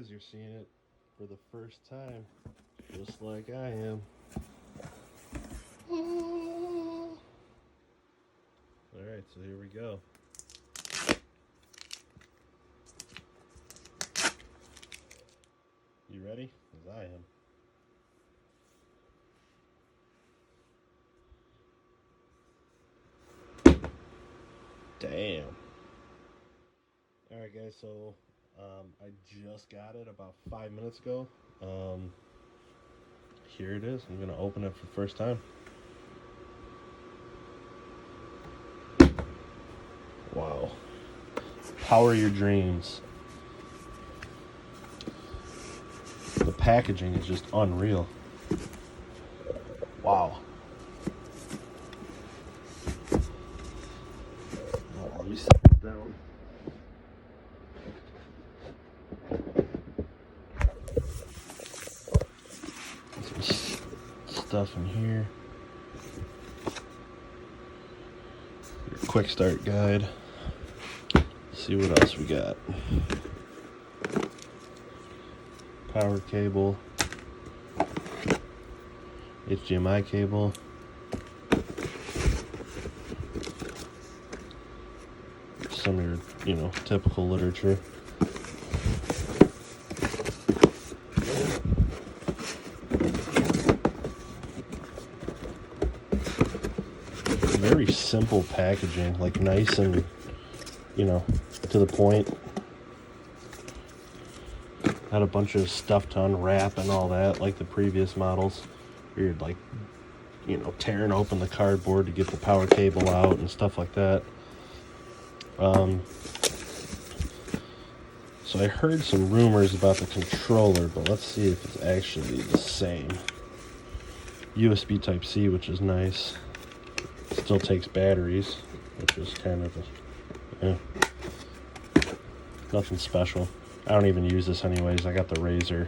is. You're seeing it for the first time, just like I am. Alright, so here we go. You ready? As I am. Damn. Alright, guys, so I just got it about 5 minutes ago. Here it is. I'm going to open it for the first time. Wow. Power your dreams. The packaging is just unreal. Wow. Oh, let me set this down. Some stuff in here. Your quick start guide. See what else we got. Power cable, HDMI cable, some of your, typical literature. Very simple packaging, like nice and, to the point. Had a bunch of stuff to unwrap and all that, like the previous models. Where you'd like, tearing open the cardboard to get the power cable out and stuff like that. So I heard some rumors about the controller, but let's see if it's actually the same. USB Type-C, which is nice. Still takes batteries, which is kind of nothing special. I don't even use this anyways. I got the Razer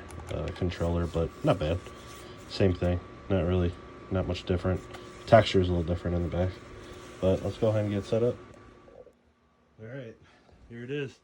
controller, but not bad. Same thing. Not much different. Texture is a little different in the back. But let's go ahead and get set up. Alright, here it is.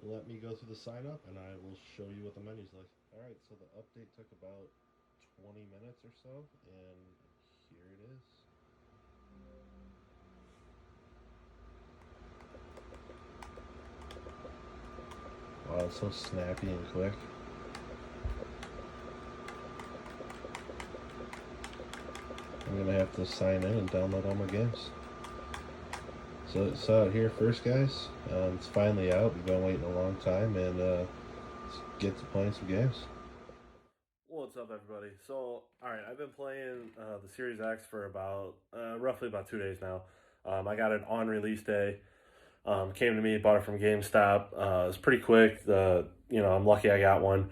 Let me go through the sign up and I will show you what the menu's like. Alright, so the update took about 20 minutes or so, and here it is. Wow, it's so snappy and quick. I'm gonna have to sign in and download all my games. So it's out here first, guys. It's finally out. We've been waiting a long time, and let's get to playing some games. What's up, everybody? So, alright, I've been playing the Series X for about roughly about 2 days now. I got it on release day. Came to me, bought it from GameStop. It was pretty quick. I'm lucky I got one.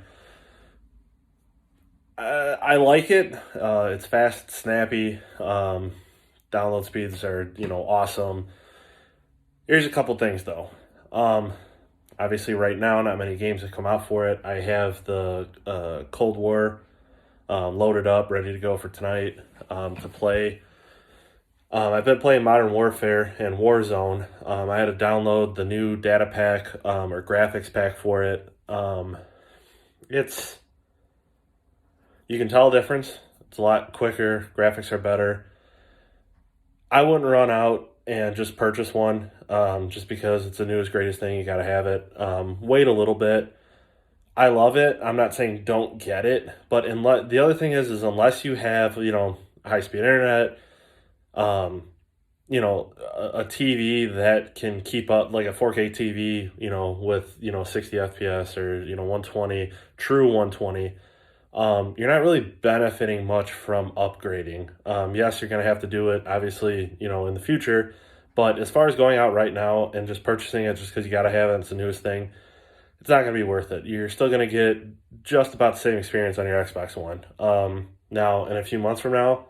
I like it. It's fast, snappy. Download speeds are, awesome. Here's a couple things, though. Obviously, right now, not many games have come out for it. I have the Cold War loaded up, ready to go for tonight to play. I've been playing Modern Warfare and Warzone. I had to download the new data pack or graphics pack for it. You can tell a difference. It's a lot quicker. Graphics are better. I wouldn't run out and just purchase one just because it's the newest, greatest thing. You got to have it. Wait a little bit. I love it. I'm not saying don't get it, but the other thing is unless you have, high-speed internet, a TV that can keep up, like a 4K TV, with, 60 FPS or, 120, true 120, you're not really benefiting much from upgrading. Yes, you're going to have to do it, obviously, in the future. But as far as going out right now and just purchasing it just because you got to have it, it's the newest thing, it's not going to be worth it. You're still going to get just about the same experience on your Xbox One. Now, in a few months from now,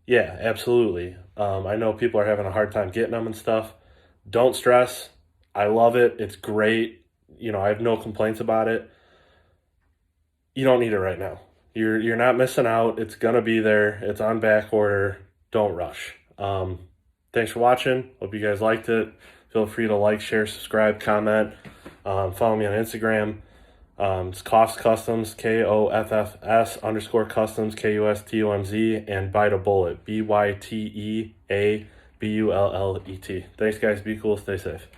yeah, absolutely. I know people are having a hard time getting them and stuff. Don't stress. I love it. It's great. I have no complaints about it. You don't need it right now. You're not missing out. It's gonna be there. It's on back order. Don't rush. Thanks for watching. Hope you guys liked it. Feel free to like, share, subscribe, comment. Follow me on Instagram. It's Koffs Customs, KOFFS _ Customs, and Bite a Bullet, BYTEABULLET. Thanks, guys. Be cool. Stay safe.